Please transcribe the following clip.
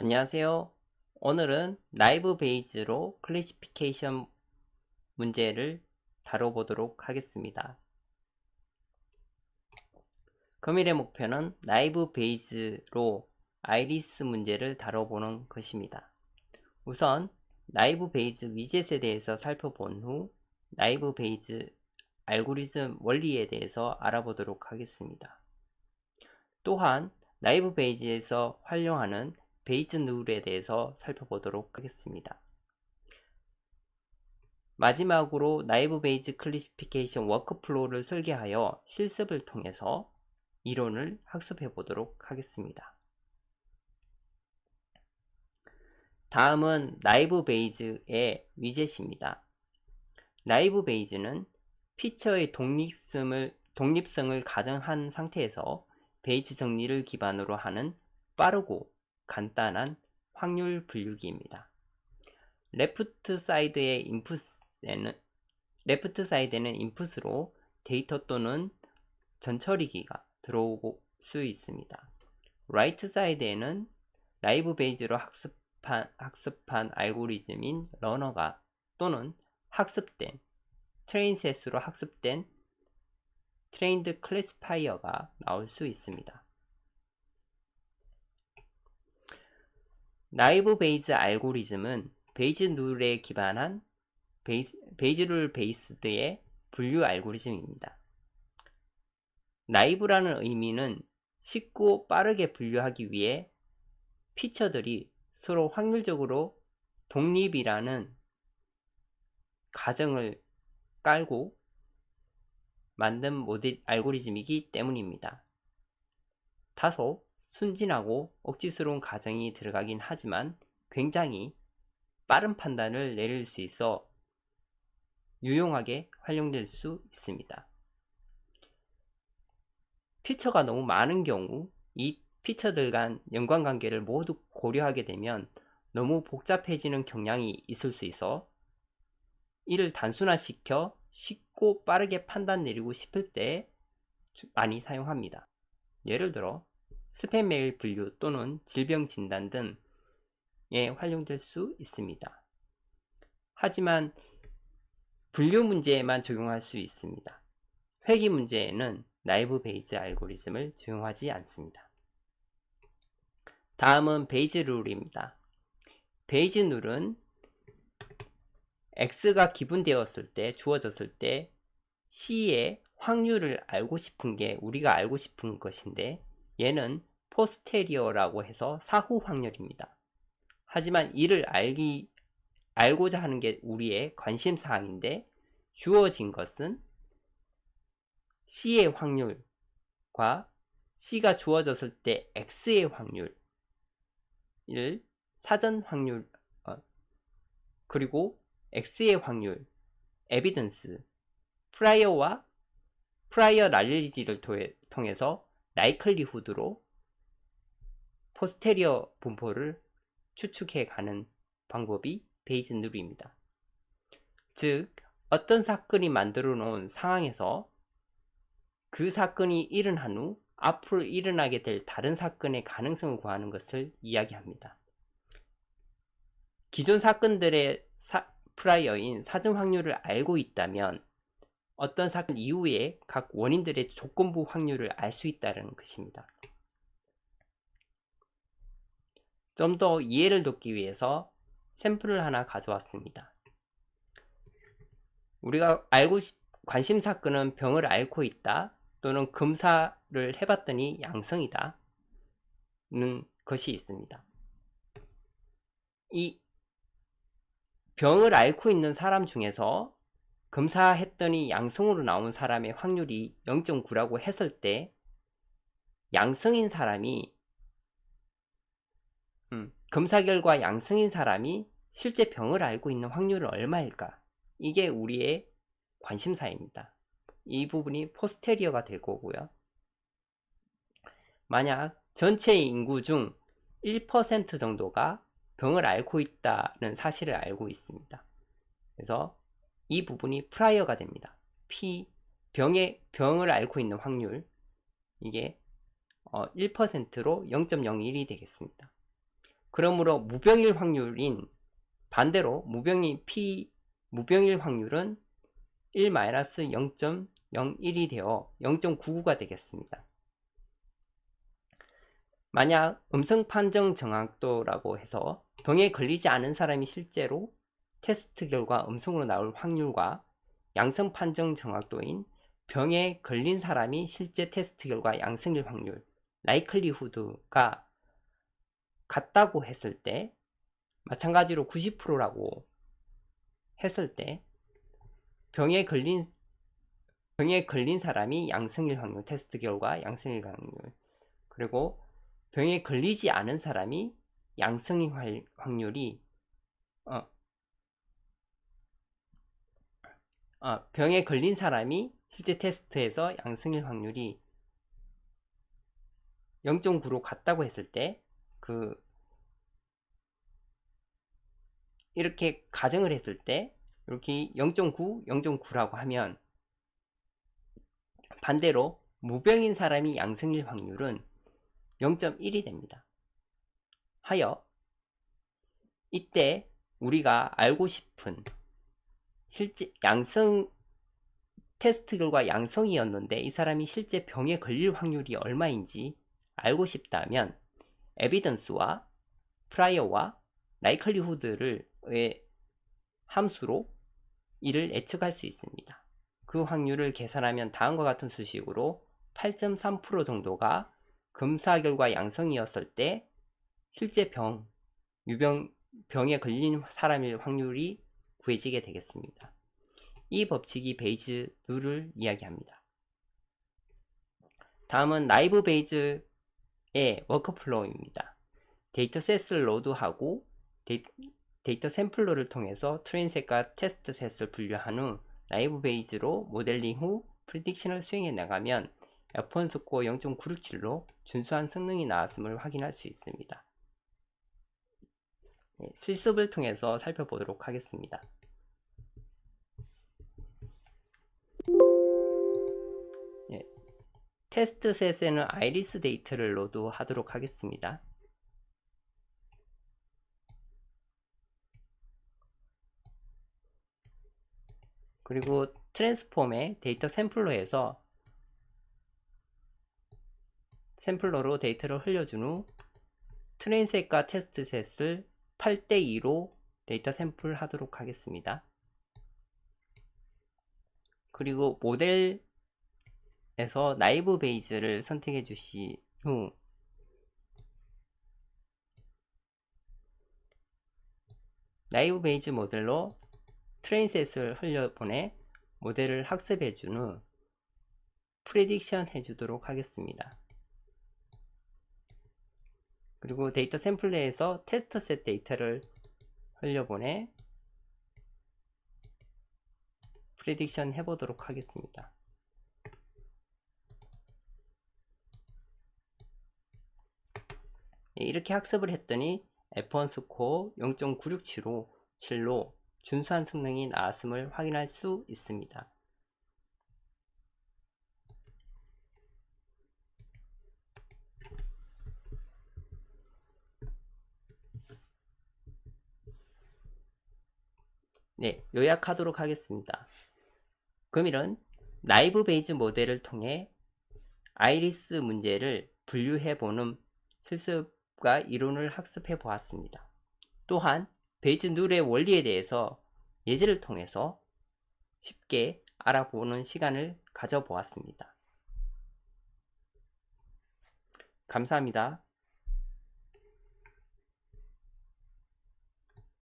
안녕하세요. 오늘은 나이브 베이즈로 클래시피케이션 문제를 다뤄보도록 하겠습니다. 금일의 목표는 나이브 베이즈로 아이리스 문제를 다뤄보는 것입니다. 우선 나이브 베이즈 위젯에 대해서 살펴본 후 나이브 베이즈 알고리즘 원리에 대해서 알아보도록 하겠습니다. 또한 나이브 베이즈에서 활용하는 베이즈 룰에 대해서 살펴보도록 하겠습니다. 마지막으로 나이브 베이즈 클래시피케이션 워크플로우를 설계하여 실습을 통해서 이론을 학습해 보도록 하겠습니다. 다음은 나이브 베이즈의 위젯입니다. 나이브 베이즈는 피처의 독립성을 가정한 상태에서 베이즈 정리를 기반으로 하는 빠르고 간단한 확률 분류기입니다. 레프트 사이드에는 인풋으로 데이터 또는 전처리기가 들어올 수 있습니다. 라이트 사이드에는 나이브 베이즈로 학습한 알고리즘인 러너가 또는 학습된 트레인셋으로 학습된 트레인드 클래시파이어가 나올 수 있습니다. 나이브 베이즈 알고리즘은 베이즈 룰에 기반한 베이즈 룰 베이스드의 분류 알고리즘입니다. 나이브라는 의미는 쉽고 빠르게 분류하기 위해 피처들이 서로 확률적으로 독립이라는 가정을 깔고 만든 모델 알고리즘이기 때문입니다. 다소 순진하고 억지스러운 가정이 들어가긴 하지만 굉장히 빠른 판단을 내릴 수 있어 유용하게 활용될 수 있습니다. 피처가 너무 많은 경우 이 피처들 간 연관관계를 모두 고려하게 되면 너무 복잡해지는 경향이 있을 수 있어 이를 단순화시켜 쉽고 빠르게 판단 내리고 싶을 때 많이 사용합니다. 예를 들어 스팸 메일 분류 또는 질병 진단 등에 활용될 수 있습니다. 하지만 분류 문제에만 적용할 수 있습니다. 회귀 문제에는 나이브 베이즈 알고리즘을 적용하지 않습니다. 다음은 베이즈 룰입니다. 베이즈 룰은 x가 기분되었을 때, 주어졌을 때 c의 확률을 알고 싶은 게 우리가 알고 싶은 것인데 얘는 포스테리어라고 해서 사후 확률입니다. 하지만 이를 알고자 하는 게 우리의 관심사항인데 주어진 것은 C의 확률과 C가 주어졌을 때 X의 확률을 사전 확률 그리고 X의 확률 에비던스 프라이어 날리지를 통해서 라이클리후드로 포스테리어 분포를 추측해 가는 방법이 베이즈 룰입니다. 즉 어떤 사건이 만들어 놓은 상황에서 그 사건이 일어난 후 앞으로 일어나게 될 다른 사건의 가능성을 구하는 것을 이야기합니다. 기존 사건들의 프라이어인 사전 확률을 알고 있다면 어떤 사건 이후에 각 원인들의 조건부 확률을 알 수 있다는 것입니다. 좀 더 이해를 돕기 위해서 샘플을 하나 가져왔습니다. 우리가 관심 사건은 병을 앓고 있다 또는 검사를 해봤더니 양성이다 는 것이 있습니다. 이 병을 앓고 있는 사람 중에서 검사했더니 양성으로 나온 사람의 확률이 0.9라고 했을 때 양성인 사람이 검사 결과 양성인 사람이 실제 병을 앓고 있는 확률은 얼마일까? 이게 우리의 관심사입니다. 이 부분이 포스테리어가 될 거고요. 만약 전체 인구 중 1% 정도가 병을 앓고 있다는 사실을 알고 있습니다. 그래서 이 부분이 프라이어가 됩니다. 병을 앓고 있는 확률 이게 1%로 0.01이 되겠습니다. 그러므로 무병일 확률인 반대로 무병일 확률은 1-0.01이 되어 0.99가 되겠습니다. 만약 음성 판정 정확도라고 해서 병에 걸리지 않은 사람이 실제로 테스트 결과 음성으로 나올 확률과 양성 판정 정확도인 병에 걸린 사람이 실제 테스트 결과 양성일 확률 라이클리후드가 같다고 했을 때, 마찬가지로 90%라고 했을 때 병에 걸린 사람이 양성일 확률, 테스트 결과 양성일 확률, 그리고 병에 걸리지 않은 사람이 양성일 확률이 병에 걸린 사람이 실제 테스트에서 양성일 확률이 0.9로 같다고 했을 때, 이렇게 가정을 했을 때 이렇게 0.9, 0.9라고 하면, 반대로 무병인 사람이 양성일 확률은 0.1이 됩니다. 하여 이때 우리가 알고 싶은 실제 테스트 결과 양성이었는데 이 사람이 실제 병에 걸릴 확률이 얼마인지 알고 싶다면 에비던스와 프라이어와 라이클리후드를 함수로 이를 예측할 수 있습니다. 그 확률을 계산하면 다음과 같은 수식으로 8.3% 정도가 검사 결과 양성이었을 때 실제 병에 걸린 사람일 확률이 구해지게 되겠습니다. 이 법칙이 베이즈 룰을 이야기합니다. 다음은 나이브 베이즈의 워크플로우입니다. 데이터셋을 로드하고 데이터 샘플러를 통해서 트레인셋과 테스트셋을 분류한 후 나이브 베이즈로 모델링 후 프리딕션을 수행해 나가면 F1 스코어 0.967로 준수한 성능이 나왔음을 확인할 수 있습니다. 실습을 통해서 살펴보도록 하겠습니다. 테스트셋에는 아이리스 데이터를 로드하도록 하겠습니다. 그리고 트랜스폼의 데이터 샘플러에서 샘플러로 데이터를 흘려준 후 트레인셋과 테스트셋을 8:2로 데이터 샘플 하도록 하겠습니다. 그리고 모델에서 나이브 베이즈를 선택해 주신 후 나이브 베이즈 모델로 트레인셋을 흘려보내 모델을 학습해 준 후 프리딕션 해주도록 하겠습니다. 그리고 데이터 샘플러에서 테스트셋 데이터를 흘려보내 프리딕션 해보도록 하겠습니다. 이렇게 학습을 했더니 F1 스코어 0.967로 준수한 성능이 나왔음을 확인할 수 있습니다. 네, 요약하도록 하겠습니다. 금일은 나이브 베이즈 모델을 통해 아이리스 문제를 분류해보는 실습과 이론을 학습해 보았습니다. 또한 베이즈 룰의 원리에 대해서 예제를 통해서 쉽게 알아보는 시간을 가져보았습니다. 감사합니다.